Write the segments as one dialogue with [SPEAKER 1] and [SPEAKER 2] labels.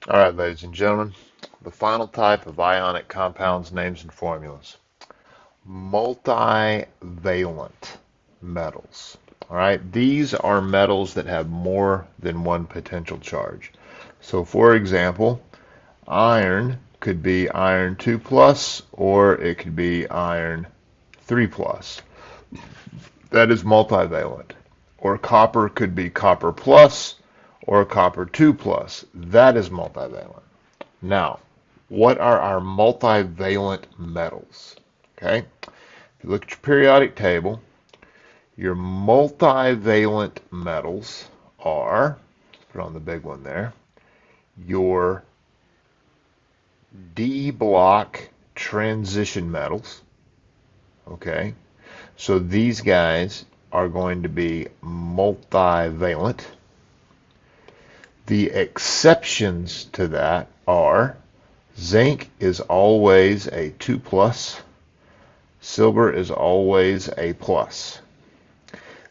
[SPEAKER 1] All right, ladies and gentlemen, the final type of ionic compounds, names, and formulas. Multivalent metals. All right, these are metals that have more than one potential charge. So, for example, iron could be iron 2 plus or it could be iron 3 plus. That is multivalent. Or copper could be copper plus or copper 2 plus. That is multivalent. Now, what are our multivalent metals? Okay, if you look at your periodic table, your multivalent metals are, let's put on the big one there, your D block transition metals. Okay, so these guys are going to be multivalent. The exceptions to that are zinc is always a 2 plus, silver is always a plus.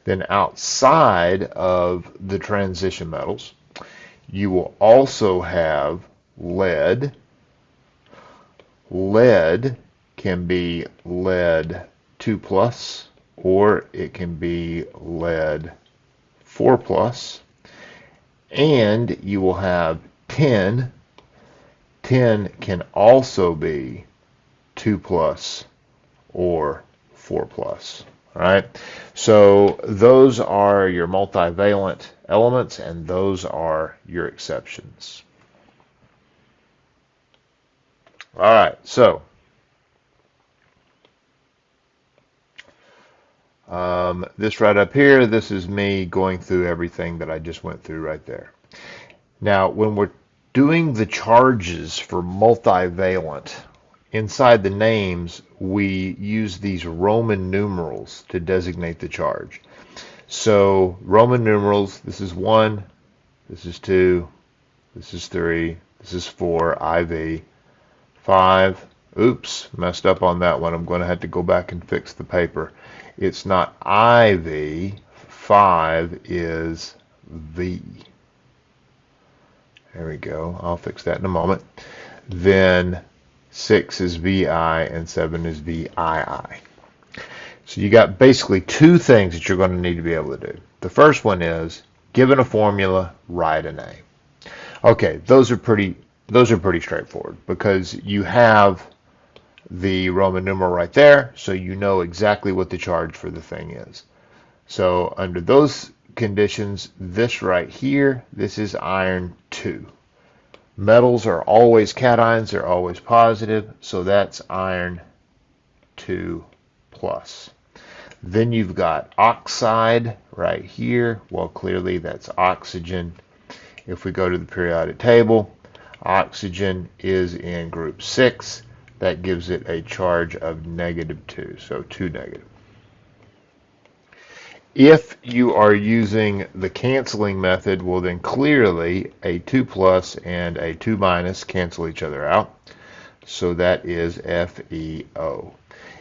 [SPEAKER 1] Then outside of the transition metals, you will also have lead. Lead can be lead 2 plus or it can be lead 4 plus. And you will have tin. Tin can also be 2 plus or 4 plus. All right, so those are your multivalent elements, and those are your exceptions. All right, so this right up here, this is me going through everything that I just went through right there. Now, when we're doing the charges for multivalent, inside the names, we use these Roman numerals to designate the charge. So Roman numerals, this is 1, this is 2, this is 3, this is 4, IV, 5. Oops, messed up on that one. I'm going to have to go back and fix the paper. It's not IV, 5 is V. There we go. I'll fix that in a moment. Then 6 is VI and 7 is VII. So you got basically two things that you're going to need to be able to do. The first one is, given a formula, write a name. Okay, those are pretty straightforward because you have the Roman numeral right there, so you know exactly what the charge for the thing is. So under those conditions, this right here, this is iron 2. Metals are always cations, they're always positive, so that's iron 2 plus. Then you've got oxide right here. Well, clearly that's oxygen. If we go to the periodic table, oxygen is in group 6. That gives it a charge of -2, so 2 negative. If you are using the canceling method, well then clearly a 2 plus and a 2 minus cancel each other out. So that is FeO.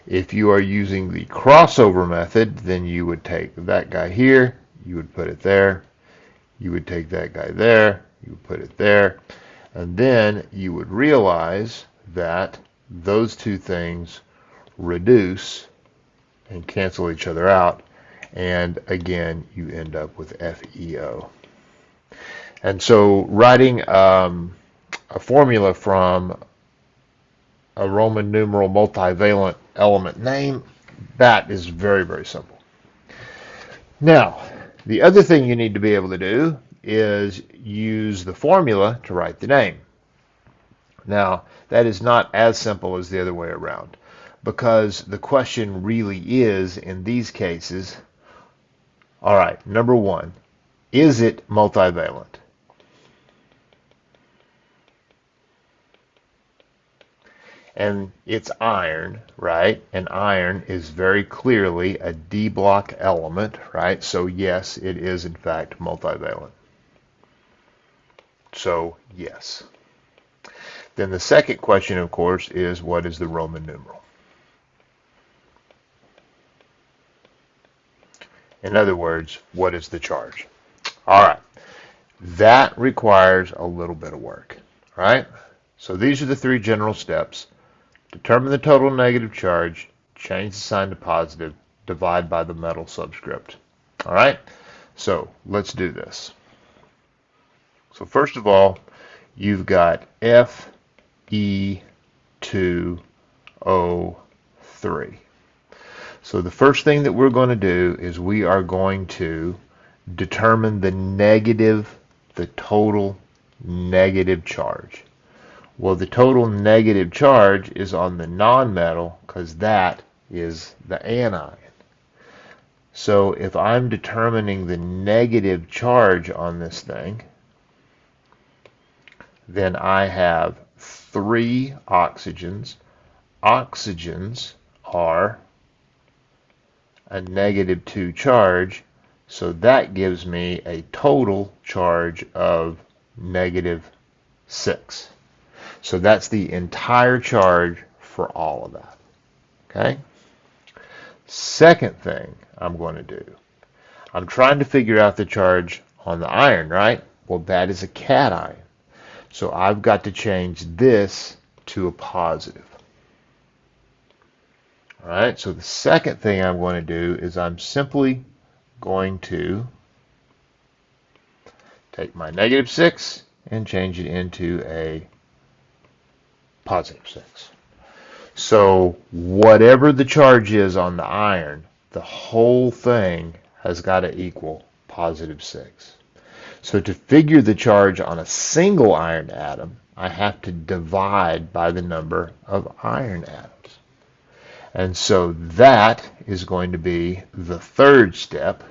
[SPEAKER 1] If you are using the crossover method, then you would take that guy here, you would put it there, you would take that guy there, you would put it there, and then you would realize that those two things reduce and cancel each other out, and again you end up with FeO. And so writing a formula from a Roman numeral multivalent element name, that is very, very simple. Now, the other thing you need to be able to do is use the formula to write the name. Now, that is not as simple as the other way around, because the question really is, in these cases, all right, number one, is it multivalent? And it's iron, right? And iron is very clearly a D block element, right? So yes, it is in fact multivalent. So yes. Then the second question, of course, is what is the Roman numeral? In other words, what is the charge? All right. That requires a little bit of work. right? So these are the three general steps. Determine the total negative charge, change the sign to positive, divide by the metal subscript. All right? So let's do this. So first of all, you've got Fe2O3. So the first thing that we're going to do is we are going to determine the total negative charge. Well, the total negative charge is on the nonmetal because that is the anion. So if I'm determining the negative charge on this thing, then I have 3 oxygens. Oxygens are a -2 charge, so that gives me a total charge of -6. So that's the entire charge for all of that. Okay? Second thing I'm going to do, I'm trying to figure out the charge on the iron, right? Well, that is a cation. So I've got to change this to a positive. All right, so the second thing I'm going to do is I'm simply going to take my -6 and change it into a +6. So whatever the charge is on the iron, the whole thing has got to equal +6. So to figure the charge on a single iron atom, I have to divide by the number of iron atoms. And so that is going to be the third step,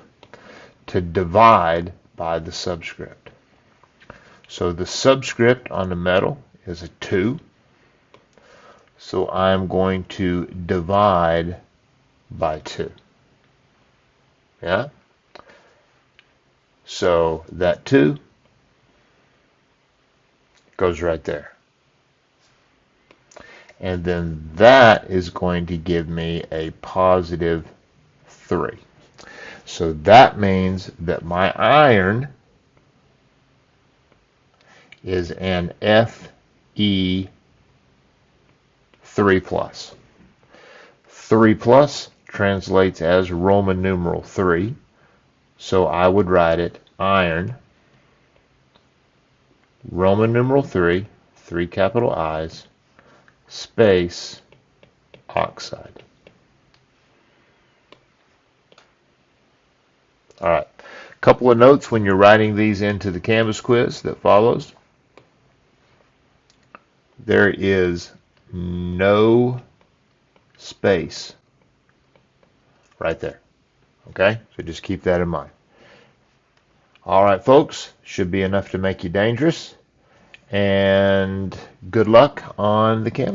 [SPEAKER 1] to divide by the subscript. So the subscript on the metal is a 2. So I'm going to divide by 2. Yeah? So that 2 goes right there. And then that is going to give me a +3. So that means that my iron is an Fe3+. 3+ translates as Roman numeral 3. So I would write it iron, Roman numeral 3, 3 capital I's, space, oxide. All right, a couple of notes when you're writing these into the Canvas quiz that follows. There is no space right there. Okay, so just keep that in mind. All right, folks, should be enough to make you dangerous. And good luck on the Canvas.